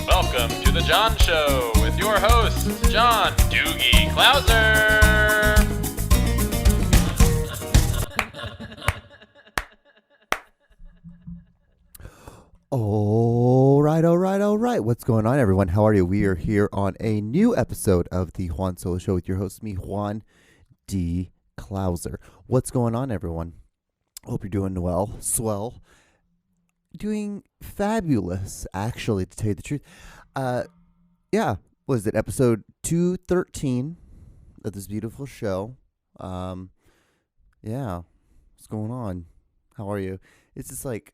Welcome to The John Show with your host, John Doogie Clouser. All right. What's going on, everyone? How are you? We are here on a new episode of the Juan Solo Show with your host, me, Juan D. Clouser. What's going on, everyone? Hope you're doing well. Swell. Doing fabulous, actually, to tell you the truth. Was it episode 213 of this beautiful show? What's going on? How are you? It's just like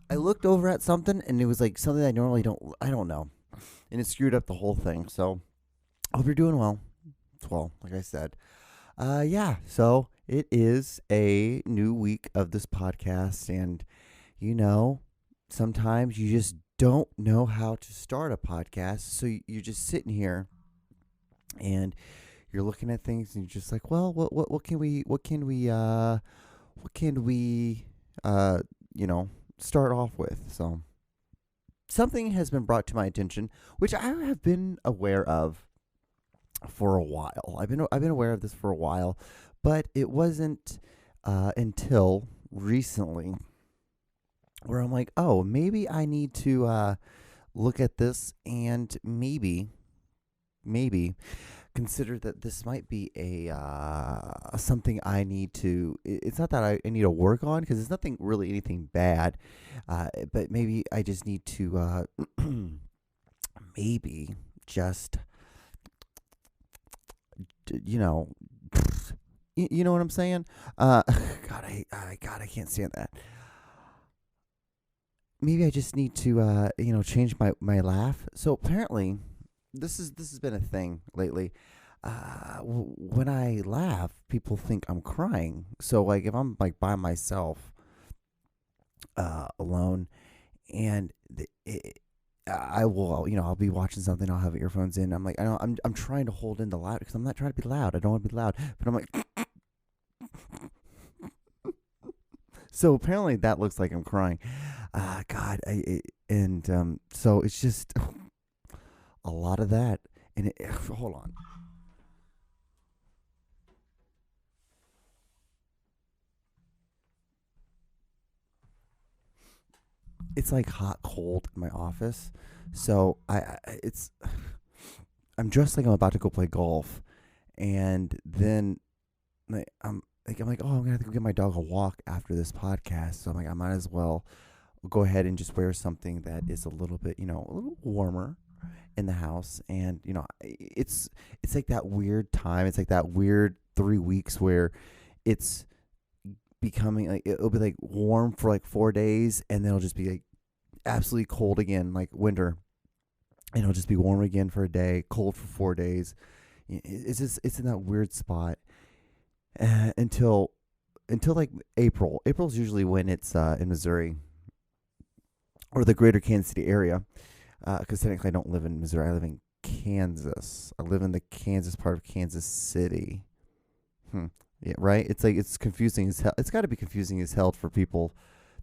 I looked over at something and it was like something I normally I don't know. And it screwed up the whole thing. So I hope you're doing well. Well, like I said. So it is a new week of this podcast, and sometimes you just don't know how to start a podcast. So you're just sitting here and you're looking at things and you're just like, well, what can we start off with. So something has been brought to my attention, which I have been aware of for a while. I've been aware of this for a while, but it wasn't until recently where I'm like, oh, maybe I need to look at this and maybe consider that this might be a something I need to. It's not that I need to work on, because there's nothing really anything bad, but maybe I just need to maybe just you know what I'm saying. God, I can't stand that. Maybe I just need to change my laugh. So apparently this has been a thing lately. When I laugh, people think I'm crying. So like if I'm like by myself, alone, and I'll be watching something. I'll have earphones in. I'm like, I'm trying to hold in the loud because I'm not trying to be loud. I don't want to be loud, but I'm like. So apparently that looks like I'm crying. So it's just a lot of that. And hold on. It's like hot cold in my office. So I'm dressed like I'm about to go play golf, and then I'm like, oh, I'm gonna have to go get my dog a walk after this podcast. So I'm like, I might as well go ahead and just wear something that is a little bit, a little warmer in the house. And it's like that weird time. It's like that weird 3 weeks where it's becoming like, it'll be like warm for like 4 days, and then it'll just be like absolutely cold again, like winter, and it'll just be warm again for a day, cold for 4 days. It's in that weird spot. Until like April. April's usually when it's in Missouri or the greater Kansas City area, because technically I don't live in Missouri. I live in Kansas. I live in the Kansas part of Kansas City. Yeah, right? It's like, it's confusing as hell. It's got to be confusing as hell for people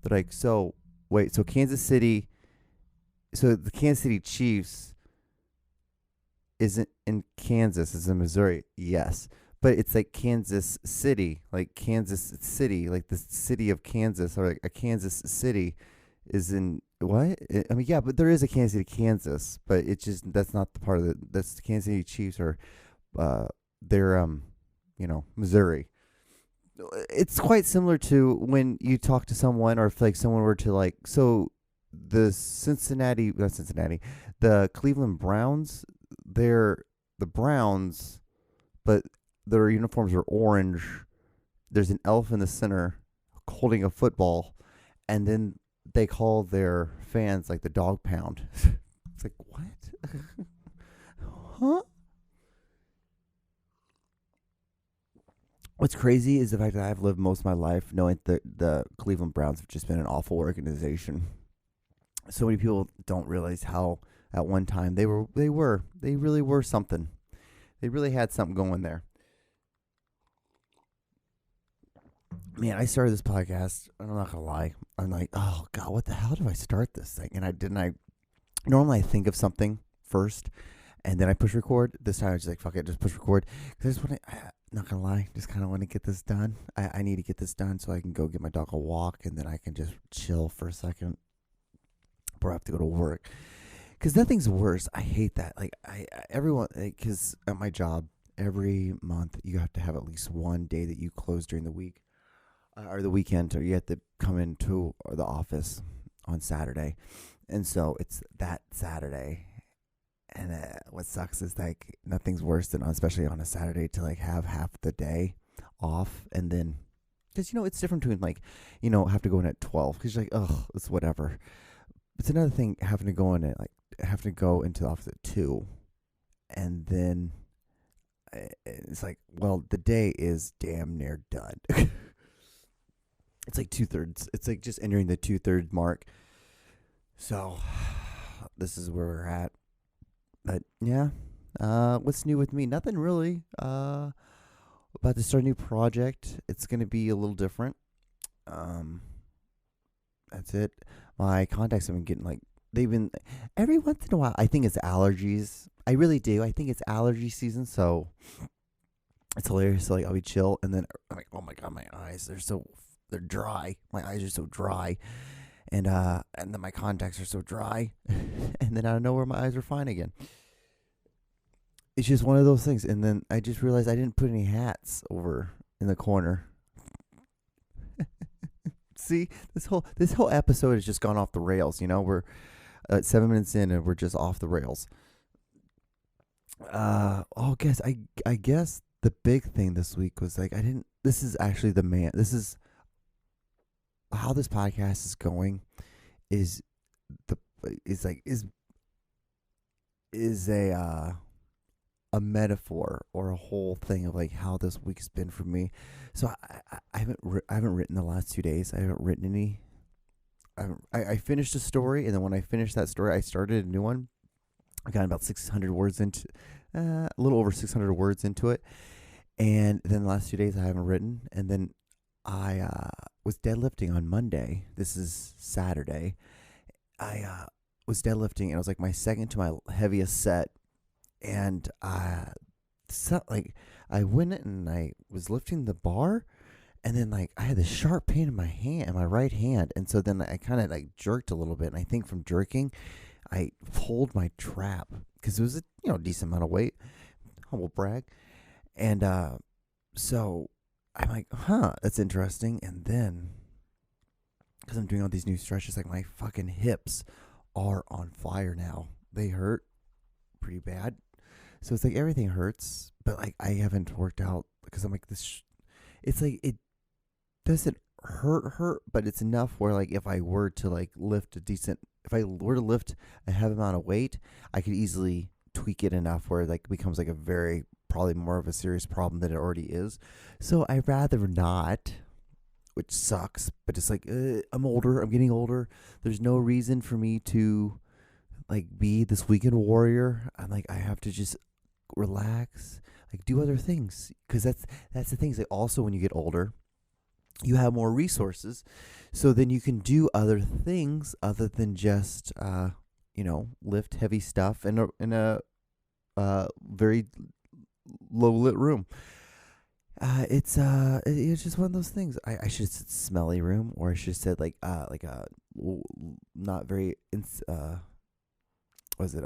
that like, so wait, so Kansas City, so the Kansas City Chiefs isn't in Kansas, it's in Missouri. Yes. But it's like Kansas City, like the city of Kansas, or like a Kansas City is in what? I mean, yeah, but there is a Kansas City, Kansas, but it's just, that's not the part of that's the Kansas City Chiefs, or they're Missouri. It's quite similar to when you talk to someone, or if like someone were to like, so the Cleveland Browns, they're the Browns, but their uniforms are orange. There's an elf in the center holding a football, and then they call their fans like the dog pound. It's like, what? Huh? What's crazy is the fact that I've lived most of my life knowing that the Cleveland Browns have just been an awful organization. So many people don't realize how at one time they really were something. They really had something going there. Man, I started this podcast, I'm not gonna lie. I'm like, oh God, what the hell do I start this thing? And I normally I think of something first and then I push record. This time I was just like, fuck it, just push record. Because I just want to, not going to lie, just kind of want to get this done. I need to get this done so I can go get my dog a walk and then I can just chill for a second before I have to go to work. Because nothing's worse. I hate that. Like, everyone, because at my job, every month you have to have at least one day that you close during the week or the weekend, or you have to come into the office on Saturday. And so it's that Saturday. And what sucks is like nothing's worse than, especially on a Saturday, to like have half the day off. And then, because, it's different between like, have to go in at 12 because you're like, oh, it's whatever. It's another thing having to go in at like, having to go into the office at 2. And then it's like, well, the day is damn near done. It's like 2/3. It's like just entering the 2/3 mark. So this is where we're at. But yeah, what's new with me? Nothing really. About to start a new project. It's going to be a little different. That's it. My contacts have been getting like, they've been, every once in a while, I think it's allergies. I really do. I think it's allergy season. So it's hilarious. So like I'll be chill. And then I'm like, oh my God, my eyes, they're dry. My eyes are so dry. And then my contacts are so dry. And then out of nowhere, my eyes are fine again. It's just one of those things. And then I just realized I didn't put any hats over in the corner. See, this whole episode has just gone off the rails. We're 7 minutes in and we're just off the rails. I guess the big thing this week was like, this is actually this is how this podcast is going is a metaphor or a whole thing of like how this week's been for me. So I haven't written the last 2 days. I haven't written any. I finished a story, and then when I finished that story, I started a new one. I got about 600 words into, a little over 600 words into it, and then the last 2 days I haven't written. And then I was deadlifting on Monday. This is Saturday. I was deadlifting, and it was like my second to my heaviest set. And I went and I was lifting the bar, and then like I had this sharp pain in my hand, in my right hand, and so then I kind of like jerked a little bit, and I think from jerking, I pulled my trap because it was a decent amount of weight, humble brag, and so I'm like, that's interesting. And then because I'm doing all these new stretches, like my fucking hips are on fire now. They hurt pretty bad. So it's like everything hurts, but like I haven't worked out because I'm like this. It's like it doesn't hurt, but it's enough where like if I were to like if I were to lift a heavy amount of weight, I could easily tweak it enough where it like becomes like probably more of a serious problem than it already is. So I'd rather not, which sucks. But it's like I'm older. I'm getting older. There's no reason for me to like be this weekend warrior. I'm like I have to just relax, like do other things, because that's the thing. Like also when you get older, you have more resources, so then you can do other things other than just lift heavy stuff in a very low lit room. It's just one of those things. I should have said smelly room, or I should have said like a not very was it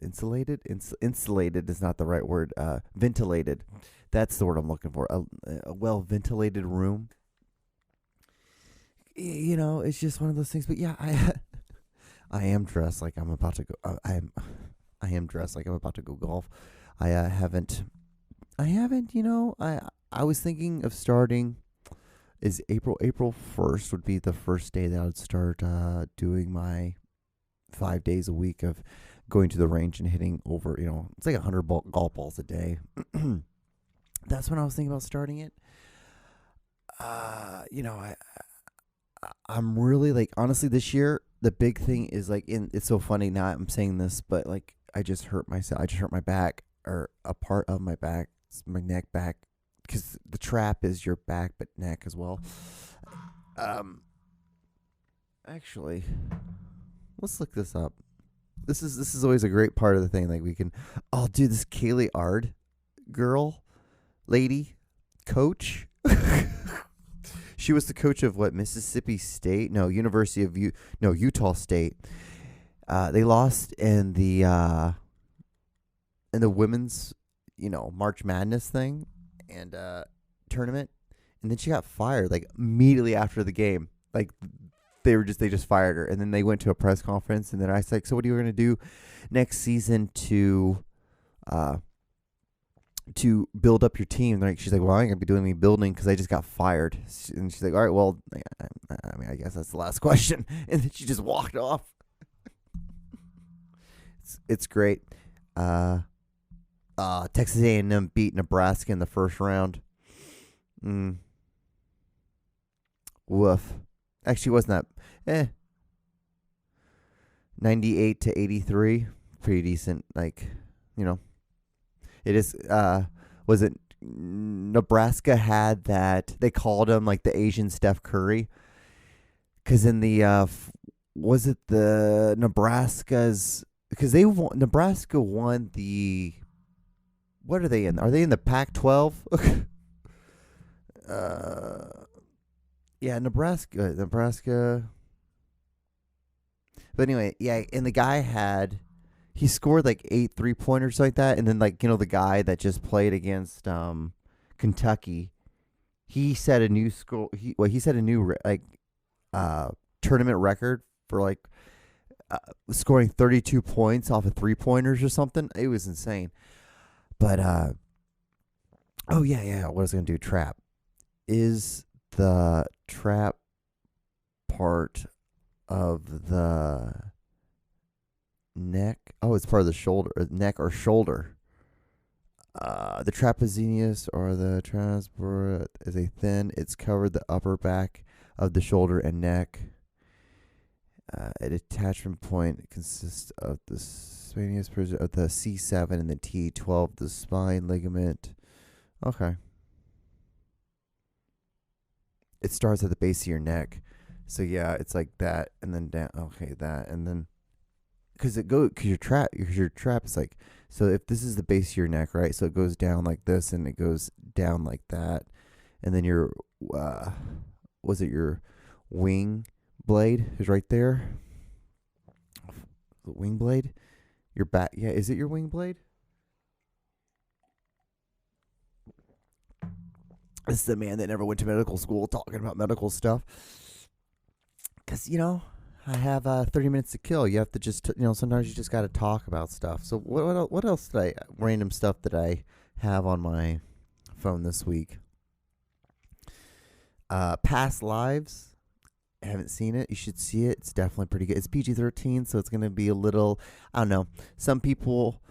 insulated? Insulated is not the right word. Ventilated. That's the word I'm looking for. A well ventilated room. It's just one of those things. But yeah, I am dressed like I'm about to go. I am dressed like I'm about to go golf. I haven't. I was thinking of starting. Is April 1st would be the first day that I would start doing my 5 days a week of going to the range and hitting over, it's like 100 golf balls a day. That's when I was thinking about starting it. I'm really like, honestly, this year, the big thing is like, it's so funny now I'm saying this, but like, I just hurt myself. I just hurt my back, or a part of my back, my neck back, because the trap is your back, but neck as well. Actually, Let's look this up. This is always a great part of the thing. Like we can, oh, dude, this Kaylee Ard lady, coach. She was the coach of what, Mississippi State? No, Utah State. They lost in the women's, March Madness thing and tournament, and then she got fired like immediately after the game. Like they just fired her, and then they went to a press conference, and then I was like, "So what are you going to do next season to build up your team?" Like she's like, "Well, I ain't gonna be doing any building because I just got fired." And she's like, "All right, well, I guess that's the last question." And then she just walked off. It's great. Texas A&M beat Nebraska in the first round. Woof. Actually, wasn't that 98-83, pretty decent. Like, it is. Was it Nebraska had that? They called him like the Asian Steph Curry, because in the was it the Nebraska's? Because Nebraska won the. What are they in? Are they in the Pac-12? Yeah, Nebraska. But anyway, yeah, and the guy he scored like 8 3-pointers like that, and then like the guy that just played against Kentucky, he set a new score. He set a new tournament record for like scoring 32 points off of 3-pointers or something. It was insane. But oh yeah, what I was gonna do? Trap. Is the trap part of the neck? Oh, it's part of the shoulder, neck or shoulder. The trapezius or the transport is a thin. It's covered the upper back of the shoulder and neck. An attachment point consists of the spinatus of the C7 and the T12, the spine ligament. Okay. It starts at the base of your neck. So yeah, it's like that and then down. Okay, that and then because your trap is like, so if this is the base of your neck, right? So it goes down like this and it goes down like that, and then your your wing blade is right there. The wing blade, your back. Yeah, is it your wing blade? This is the man that never went to medical school talking about medical stuff. Because, I have 30 minutes to kill. You have to just, sometimes you just got to talk about stuff. So what else random stuff that I have on my phone this week? Past Lives. I haven't seen it. You should see it. It's definitely pretty good. It's PG-13, so it's going to be a little, I don't know. Some people...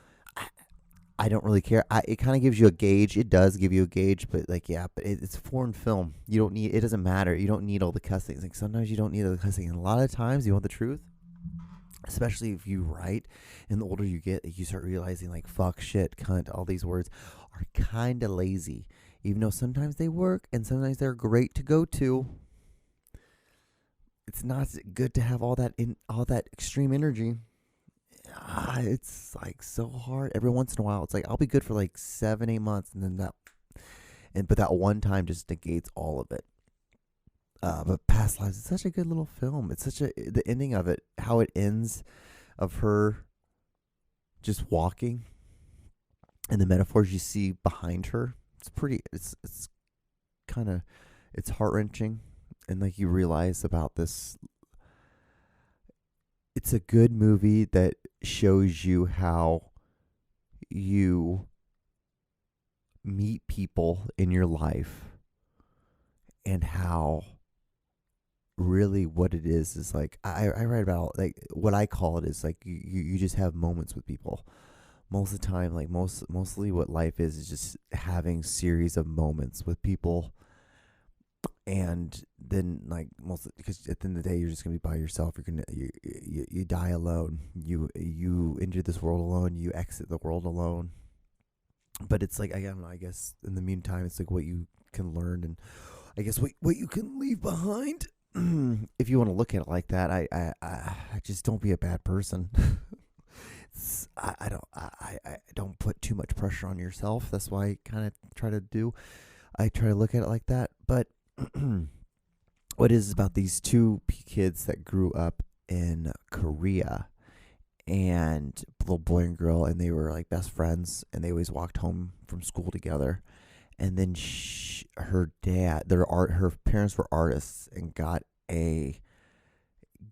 I don't really care. It kind of gives you a gauge. It does give you a gauge, but it's foreign film. You don't need. It doesn't matter. You don't need all the cussing. Like sometimes you don't need all the cussing, and a lot of times you want the truth. Especially if you write, and the older you get, you start realizing like fuck, shit, cunt. All these words are kind of lazy, even though sometimes they work and sometimes they're great to go to. It's not good to have all that extreme energy. It's like so hard. Every once in a while, it's like I'll be good for like 7-8 months, and then but that one time just negates all of it. But Past Lives is such a good little film. It's the ending of it, how it ends, of her just walking, and the metaphors you see behind her. It's heart wrenching, and like you realize about this. It's a good movie that shows you how you meet people in your life and how really what it is like I write about like what I call it is like you just have moments with people. Most of the time, like mostly what life is just having series of moments with people. And then, like because at the end of the day, you're just gonna be by yourself. You die alone. You enter this world alone. You exit the world alone. But it's like I don't know. I guess in the meantime, it's like what you can learn, and I guess what you can leave behind. if you want to look at it like that, I just don't be a bad person. I don't put too much pressure on yourself. That's why I kind of I try to look at it like that. But what is about these two kids that grew up in Korea, and little boy and girl, and they were like best friends, and they always walked home from school together. And then her parents were artists and got a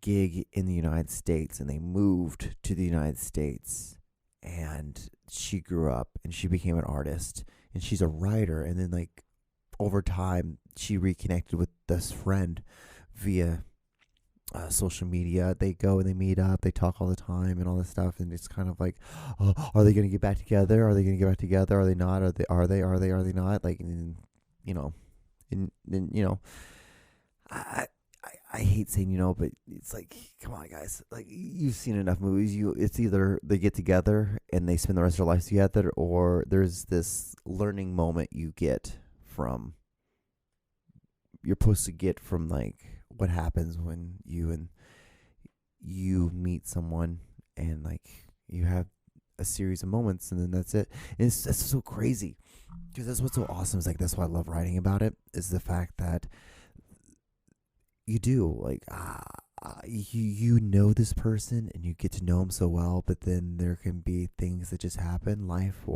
gig in the United States, and they moved to the United States, and she grew up and she became an artist, and she's a writer. And then like over time she reconnected with this friend via social media. They go and they meet up, they talk all the time and all this stuff, and it's kind of like, oh, are they going to get back together? Are they going to get back together? Are they not? Are they not? Like, and, you know, and you know, I hate saying, you know, but it's like, come on, guys. Like, you've seen enough movies. It's either they get together and they spend the rest of their lives together, or there's this learning moment you're supposed to get from like what happens when you meet someone, and like you have a series of moments, and then that's it. And it's so crazy, because that's what's so awesome. Is like, that's why I love writing about it, is the fact that you do like you know this person and you get to know them so well, but then there can be things that just happen, life,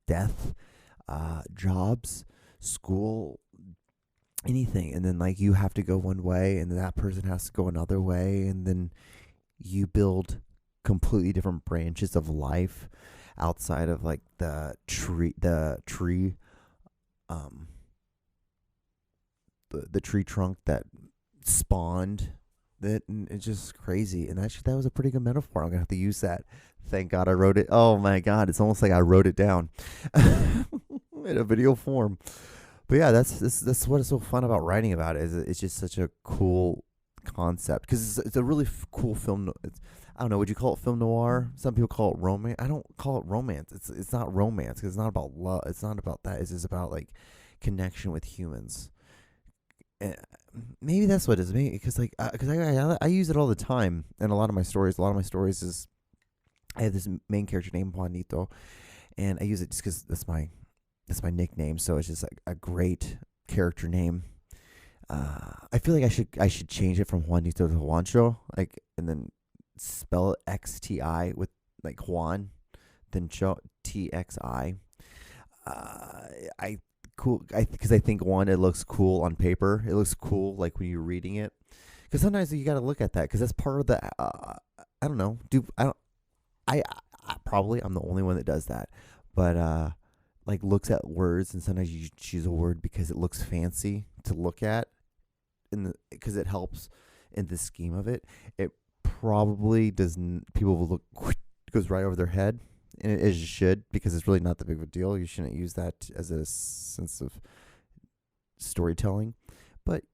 death, jobs, school, anything, and then like you have to go one way and that person has to go another way, and then you build completely different branches of life outside of like the tree the tree trunk that spawned that. And it's just crazy. And actually, that was a pretty good metaphor. I'm gonna have to use that. Thank God I wrote it. Oh my God, it's almost like I wrote it down in a video form. But yeah, that's what is so fun about writing about it. Is it's just such a cool concept, because it's a really cool film. I don't know. Would you call it film noir? Some people call it romance. I don't call it romance. It's not romance, because it's not about love. It's not about that. It's just about like connection with humans. And maybe that's what it is. Maybe because I use it all the time in a lot of my stories. A lot of my stories is, I have this main character named Juanito, and I use it just because that's my nickname. So it's just like a great character name. I feel like I should change it from Juanito to Juancho, like, and then spell it XTI with like Juan, then TXI. Because I think, one, it looks cool on paper. It looks cool like when you're reading it. Because sometimes you got to look at that, because that's part of the. I don't know. I probably I'm the only one that does that, but like looks at words, and sometimes you choose a word because it looks fancy to look at, because it helps in the scheme of it. It probably doesn't. People will look, goes right over their head. And it should, because it's really not that big of a deal. You shouldn't use that as a sense of storytelling. But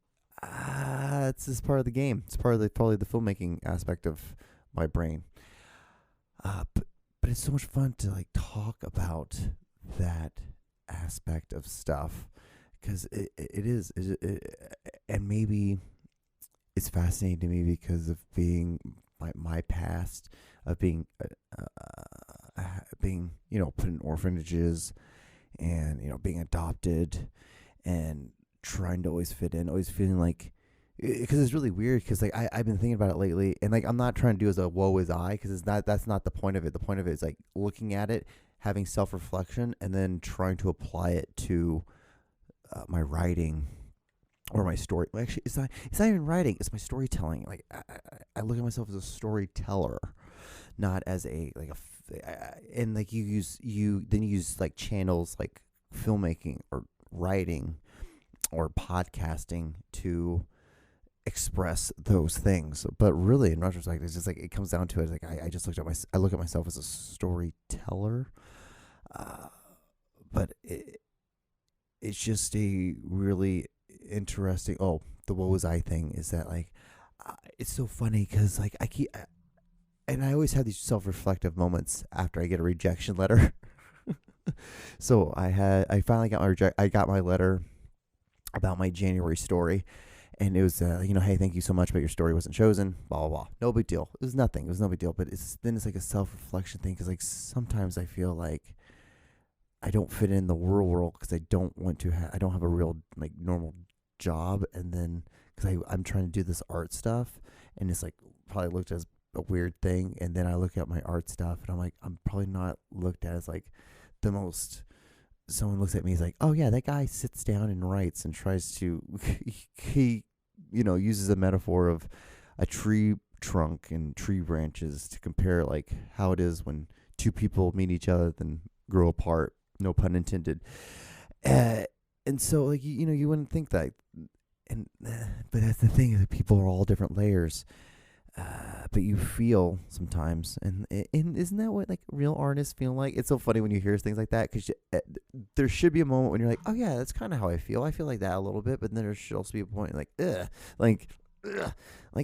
it's just part of the game. It's part of probably the filmmaking aspect of my brain. But it's so much fun to like talk about that aspect of stuff, because it is. And maybe it's fascinating to me because of being my past, of being put in orphanages, and being adopted, and trying to always fit in, always feeling like, because it's really weird, because like I've been thinking about it lately, and like I'm not trying to do as a woe is I, because that's not the point of it. The point of it is like looking at it, having self-reflection, and then trying to apply it to my writing or my story. Well, actually, it's not even writing, it's my storytelling. Like I look at myself as a storyteller, not as and like you use like channels like filmmaking or writing or podcasting to express those things. But really, in retrospect, it's just like it comes down to it. Like I look at myself as a storyteller, but it's just a really interesting. Oh, the what was I thing is that like it's so funny, because like and I always have these self-reflective moments after I get a rejection letter. So I finally got I got my letter about my January story, And it was, hey, thank you so much, but your story wasn't chosen, blah, blah, blah. No big deal. It was nothing. It was no big deal. But then it's like a self-reflection thing, because like sometimes I feel like I don't fit in the world because I don't want to I don't have a real like normal job. And then because I'm trying to do this art stuff, and it's like probably looked as a weird thing. And then I look at my art stuff and I'm like, I'm probably not looked at as like the most. Someone looks at me, he's like, oh yeah, that guy sits down and writes and tries to, he uses a metaphor of a tree trunk and tree branches to compare like how it is when two people meet each other then grow apart, no pun intended. And so like, you wouldn't think that. But that's the thing, is that people are all different layers. But you feel sometimes, and isn't that what like real artists feel like? It's so funny when you hear things like that, because there should be a moment when you're like, oh yeah, that's kind of how I feel. I feel like that a little bit, but then there should also be a point like, like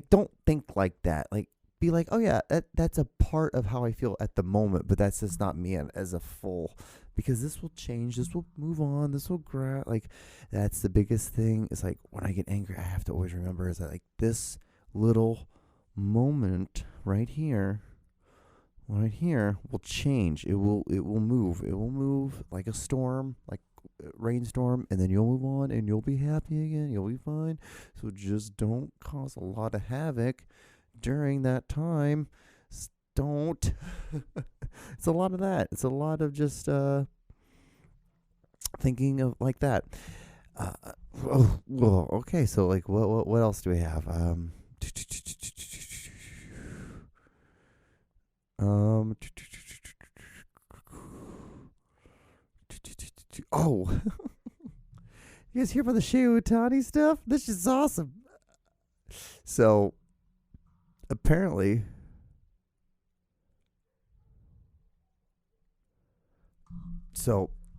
don't think like that. Like be like, oh yeah, that's a part of how I feel at the moment, but that's just not me as a full. Because this will change, this will move on, this will grow. Like that's the biggest thing. Is like when I get angry, I have to always remember is that like this little moment right here will change. It will move like a storm, like a rainstorm, and then you'll move on and you'll be happy again, you'll be fine. So just don't cause a lot of havoc during that time. Don't. It's a lot of that. It's a lot of just thinking of like that. Okay, so like what else do we have? Oh, you guys hear about the Shohei Ohtani stuff? This is awesome. So apparently,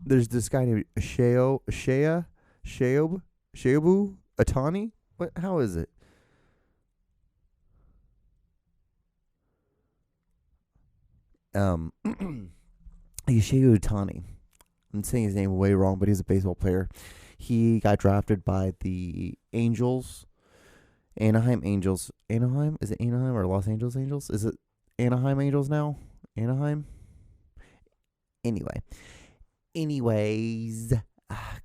there's this guy named Shohei Ohtani. What? How is it? Shohei Ohtani. I'm saying his name way wrong, but he's a baseball player. He got drafted by the Angels, Anaheim Angels. Anaheim? Is it Anaheim or Los Angeles Angels? Is it Anaheim Angels now? Anaheim? Anyways.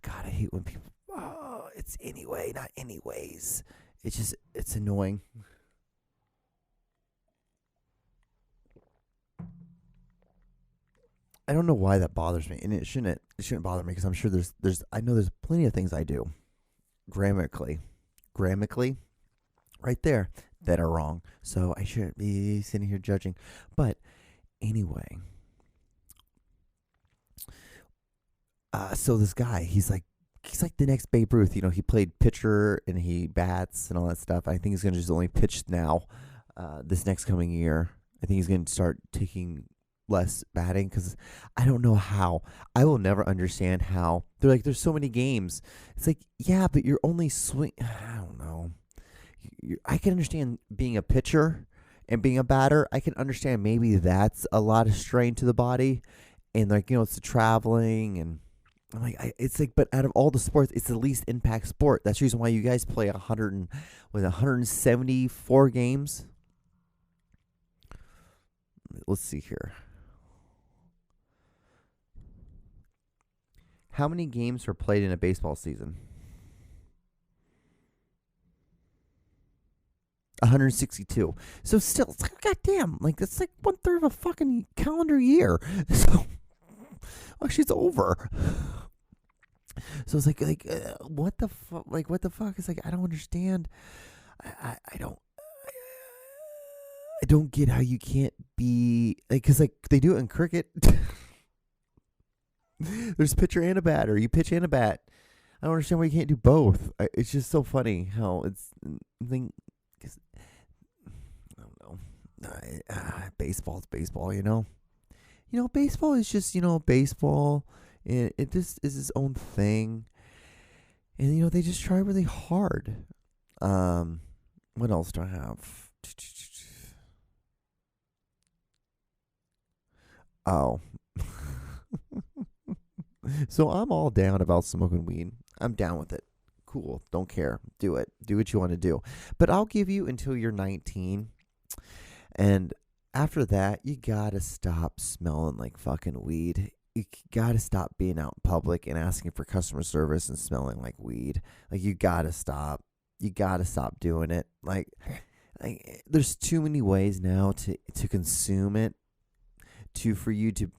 God, I hate when people... Oh, it's anyway, not anyways. It's annoying. I don't know why that bothers me, and it shouldn't bother me, because I'm sure there's plenty of things I do grammatically, right there, that are wrong. So I shouldn't be sitting here judging. But anyway, so this guy, he's like the next Babe Ruth. He played pitcher and he bats and all that stuff. I think he's gonna just only pitch now, this next coming year. I think he's gonna start taking less batting, because I don't know how. I will never understand how. They're like, there's so many games. It's like, yeah, but you're only swing. I don't know. I can understand being a pitcher and being a batter. I can understand maybe that's a lot of strain to the body, and like it's the traveling, and I'm like, it's like, but out of all the sports, it's the least impact sport. That's the reason why you guys play 174 games. Let's see here. How many games are played in a baseball season? 162. So still, it's like, goddamn, like that's like 1/3 of a fucking calendar year. So actually, it's over. So it's like what the fuck? Like what the fuck? It's like I don't understand. I don't get how you can't be like, because like they do it in cricket. There's pitcher and a batter. You pitch and a bat. I don't understand why you can't do both. It's just so funny how it's. I don't know. Baseball's baseball, Baseball is just, baseball. And it just is its own thing. And, they just try really hard. What else do I have? Oh. So I'm all down about smoking weed. I'm down with it. Cool. Don't care. Do it. Do what you want to do. But I'll give you until you're 19. And after that, you got to stop smelling like fucking weed. You got to stop being out in public and asking for customer service and smelling like weed. Like, you got to stop. You got to stop doing it. Like, there's too many ways now to consume it, for you to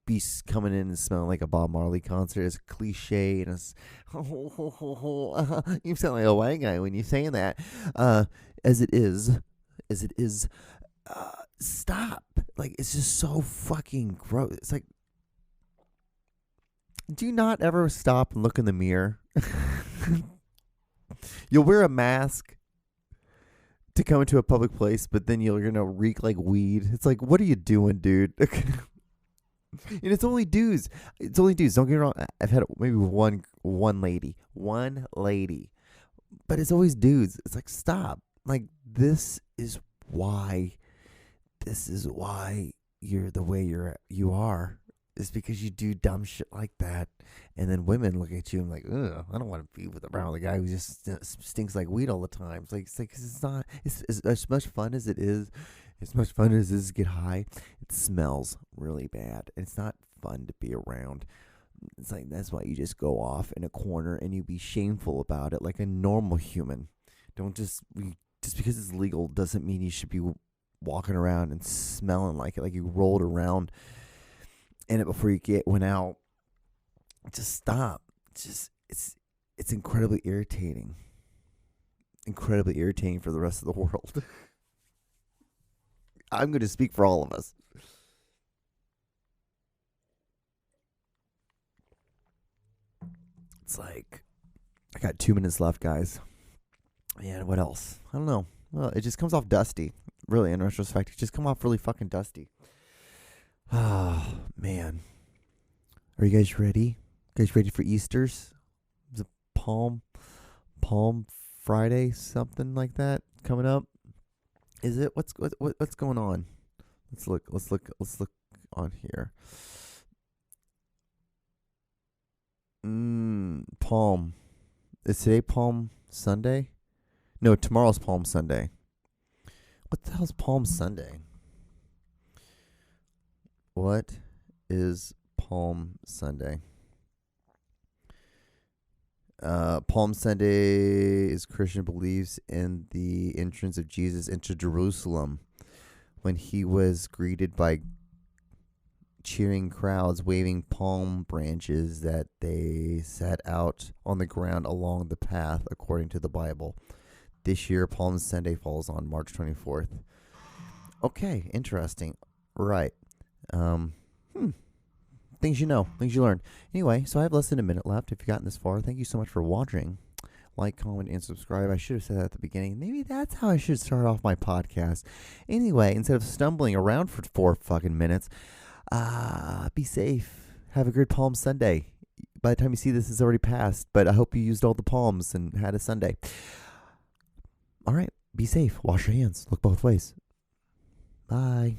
be coming in and smelling like a Bob Marley concert. It's cliche and it's you sound like a white guy when you're saying that. As it is, stop. Like, it's just so fucking gross. It's like, do not ever stop and look in the mirror. You'll wear a mask to come into a public place, but then you're gonna reek like weed. It's like, what are you doing, dude? And it's only dudes. Don't get me wrong. I've had maybe one lady, but it's always dudes. It's like, stop. Like, this is why you're the way you are. Is because you do dumb shit like that, and then women look at you and like, ugh, I don't want to be around the guy who just stinks like weed all the time. It's like it's not. It's as much fun as it is. As much fun as it is to get high, it smells really bad. It's not fun to be around. It's like, that's why you just go off in a corner and you be shameful about it like a normal human. Don't just because it's legal doesn't mean you should be walking around and smelling like it, like you rolled around in it before you went out. Just stop. It's incredibly irritating. Incredibly irritating for the rest of the world. I'm going to speak for all of us. It's like, I got 2 minutes left, guys. And what else? I don't know. Well, it just comes off dusty. Really, in retrospect, it just come off really fucking dusty. Oh, man. Are you guys ready? You guys ready for Easter's? Is it Palm Friday, something like that coming up? Is it? What's going on? Let's look on here. Palm. Is today Palm Sunday? No, tomorrow's Palm Sunday. What the hell's Palm Sunday? What is Palm Sunday? Palm Sunday is Christian beliefs in the entrance of Jesus into Jerusalem when he was greeted by cheering crowds waving palm branches that they set out on the ground along the path according to the Bible. This year, Palm Sunday falls on March 24th. Okay, interesting. Right. Things you know, things you learn. Anyway, so I have less than a minute left. If you've gotten this far, thank you so much for watching. Like, comment, and subscribe. I should have said that at the beginning. Maybe that's how I should start off my podcast. Anyway, instead of stumbling around for 4 fucking minutes, be safe. Have a good Palm Sunday. By the time you see this, it's already passed, but I hope you used all the palms and had a Sunday. All right, be safe. Wash your hands. Look both ways. Bye.